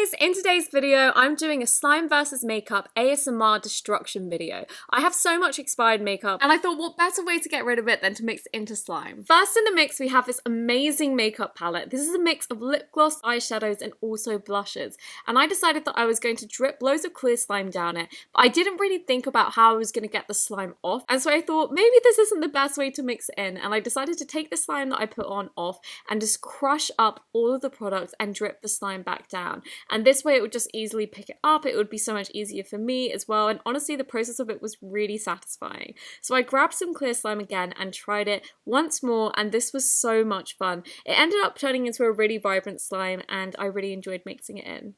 guys, in today's video I'm doing a slime versus makeup ASMR destruction video. I have so much expired makeup and I thought what better way to get rid of it than to mix it into slime. First in the mix we have this amazing makeup palette. This is a mix of lip gloss, eyeshadows and also blushes, and I decided that I was going to drip loads of clear slime down it, but I didn't really think about how I was going to get the slime off, and so I thought maybe this isn't the best way to mix it in, and I decided to take the slime that I put on off and just crush up all of the products and drip the slime back down. And this way it would just easily pick it up. It would be so much easier for me as well, and honestly the process of it was really satisfying. So I grabbed some clear slime again and tried it once more, and this was so much fun. It ended up turning into a really vibrant slime and I really enjoyed mixing it in.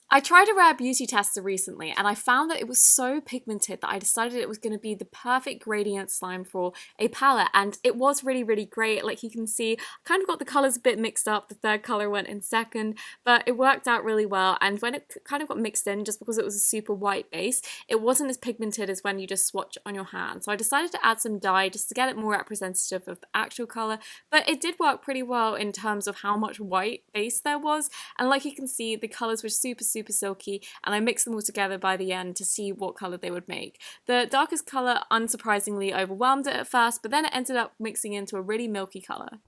I tried a rare beauty tester recently and I found that it was so pigmented that I decided it was going to be the perfect gradient slime for a palette, and it was really great. Like you can see, I kind of got the colours a bit mixed up. The third colour went in second, but it worked out really well, and when it kind of got mixed in, just because it was a super white base, it wasn't as pigmented as when you just swatch on your hand. So I decided to add some dye just to get it more representative of the actual colour, but it did work pretty well in terms of how much white base there was, and like you can see, the colours were super silky, and I mixed them all together by the end to see what colour they would make. The darkest colour unsurprisingly overwhelmed it at first, but then it ended up mixing into a really milky colour.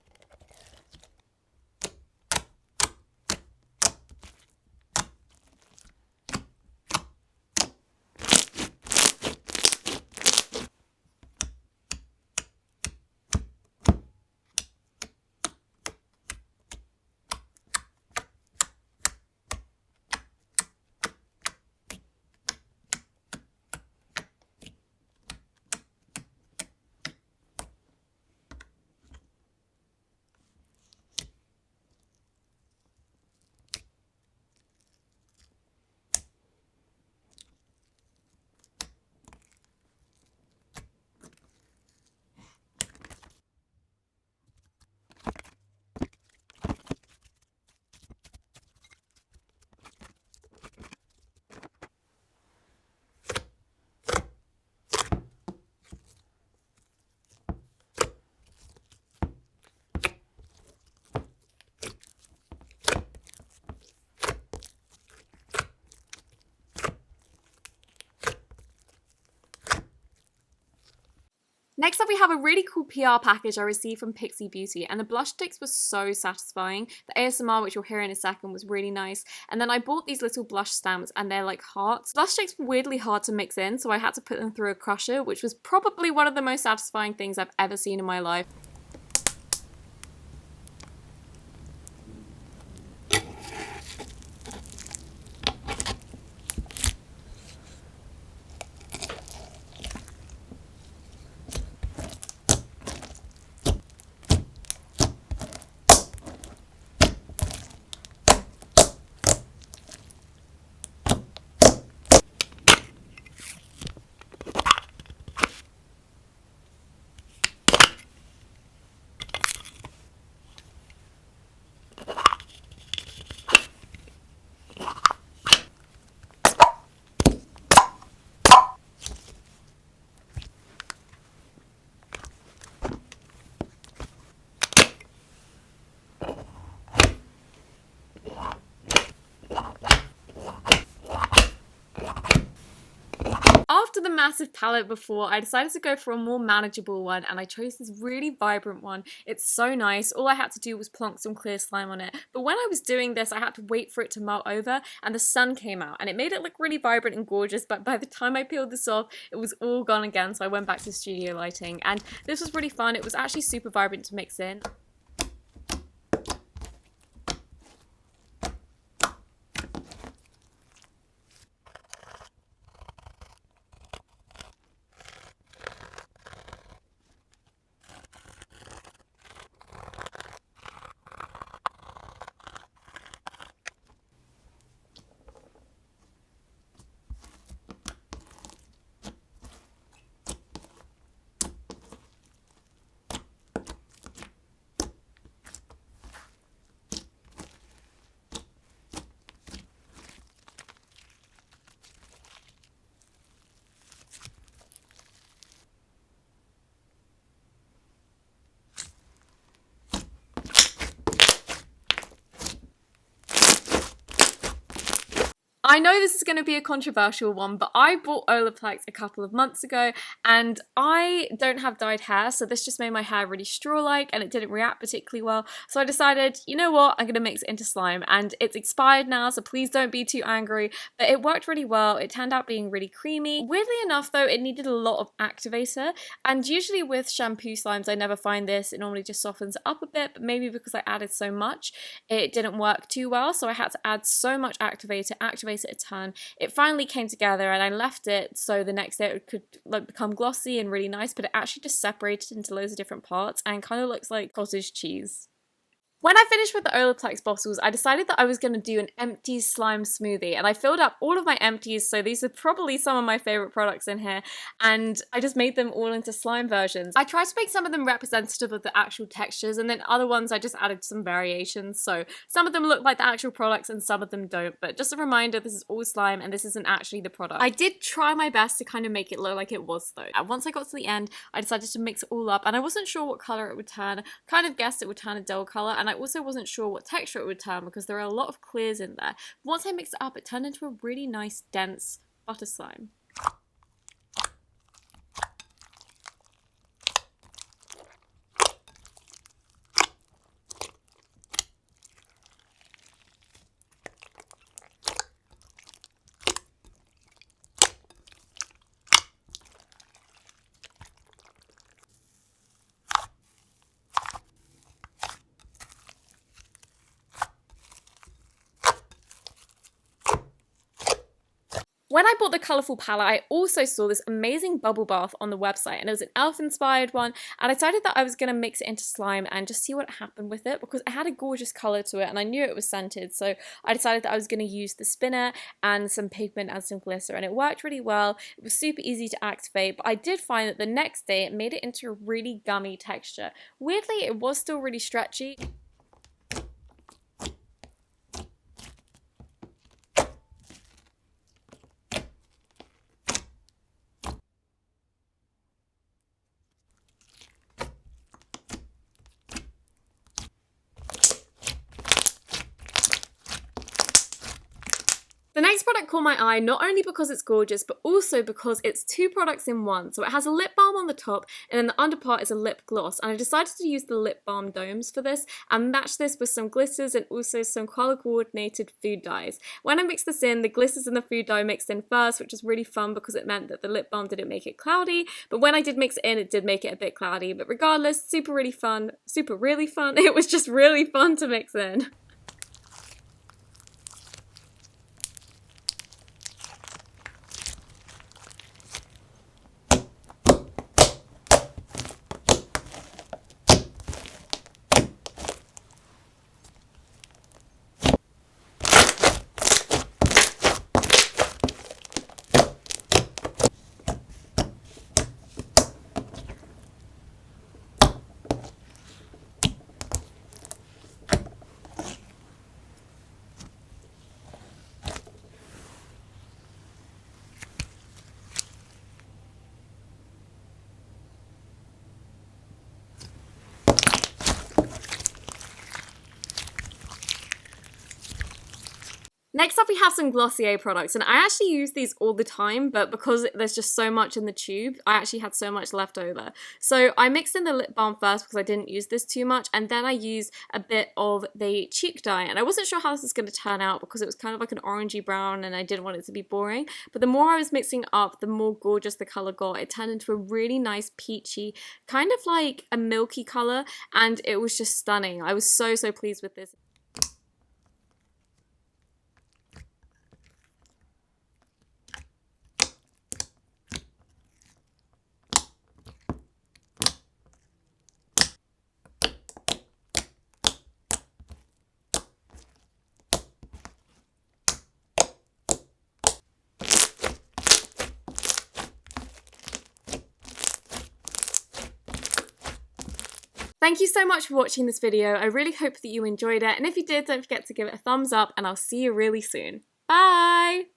Next up we have a really cool PR package I received from Pixie Beauty, and the blush sticks were so satisfying. The ASMR, which you'll hear in a second, was really nice, and then I bought these little blush stamps and they're like hearts. Blush sticks were weirdly hard to mix in, so I had to put them through a crusher, which was probably one of the most satisfying things I've ever seen in my life. after the massive palette before, I decided to go for a more manageable one, and I chose this really vibrant one. It's so nice. All I had to do was plonk some clear slime on it. But when I was doing this, I had to wait for it to melt over, and the sun came out, and it made it look really vibrant and gorgeous, but by the time I peeled this off, it was all gone again, so I went back to studio lighting. And this was really fun. It was actually super vibrant to mix in. I know this is going to be a controversial one, but I bought Olaplex a couple of months ago, and I don't have dyed hair, so this just made my hair really straw-like and it didn't react particularly well. So I decided, you know what, I'm going to mix it into slime, and it's expired now, so please don't be too angry, but it worked really well. It turned out being really creamy. Weirdly enough though, it needed a lot of activator, and usually with shampoo slimes I never find this. It normally just softens it up a bit, but maybe because I added so much, it didn't work too well, so I had to add so much activator it a ton. It finally came together, and I left it so the next day it could like become glossy and really nice, but it actually just separated into loads of different parts and kind of looks like cottage cheese. When I finished with the Olaplex bottles, I decided that I was going to do an empties slime smoothie, and I filled up all of my empties, so these are probably some of my favorite products in here, and I just made them all into slime versions. I tried to make some of them representative of the actual textures, and then other ones I just added some variations, so some of them look like the actual products and some of them don't, but just a reminder, this is all slime and this isn't actually the product. I did try my best to kind of make it look like it was though. And once I got to the end, I decided to mix it all up, and I wasn't sure what colour it would turn. Kind of guessed it would turn a dull colour, and I also wasn't sure what texture it would turn because there are a lot of clears in there. Once I mixed it up, it turned into a really nice, dense butter slime. When I bought the colourful palette, I also saw this amazing bubble bath on the website, and it was an elf-inspired one, and I decided that I was going to mix it into slime and just see what happened with it because it had a gorgeous colour to it, and I knew it was scented, so I decided that I was going to use the spinner and some pigment and some glitter, and it worked really well. It was super easy to activate, but I did find that the next day it made it into a really gummy texture. Weirdly, it was still really stretchy. The next product caught my eye not only because it's gorgeous, but also because it's two products in one. So it has a lip balm on the top, and then the under part is a lip gloss. And I decided to use the lip balm domes for this and match this with some glitters and also some color coordinated food dyes. When I mixed this in, the glitters and the food dye mixed in first, which was really fun because it meant that the lip balm didn't make it cloudy. But when I did mix it in, it did make it a bit cloudy. But regardless, super really fun. It was just really fun to mix in. Next up we have some Glossier products, and I actually use these all the time, but because there's just so much in the tube, I actually had so much left over. So I mixed in the lip balm first because I didn't use this too much, and then I used a bit of the cheek dye, and I wasn't sure how this was going to turn out because it was kind of like an orangey brown and I didn't want it to be boring, but the more I was mixing up, the more gorgeous the color got. It turned into a really nice peachy, kind of like a milky color, and it was just stunning. I was so pleased with this. Thank you so much for watching this video. I really hope that you enjoyed it, and if you did, don't forget to give it a thumbs up, and I'll see you really soon. Bye!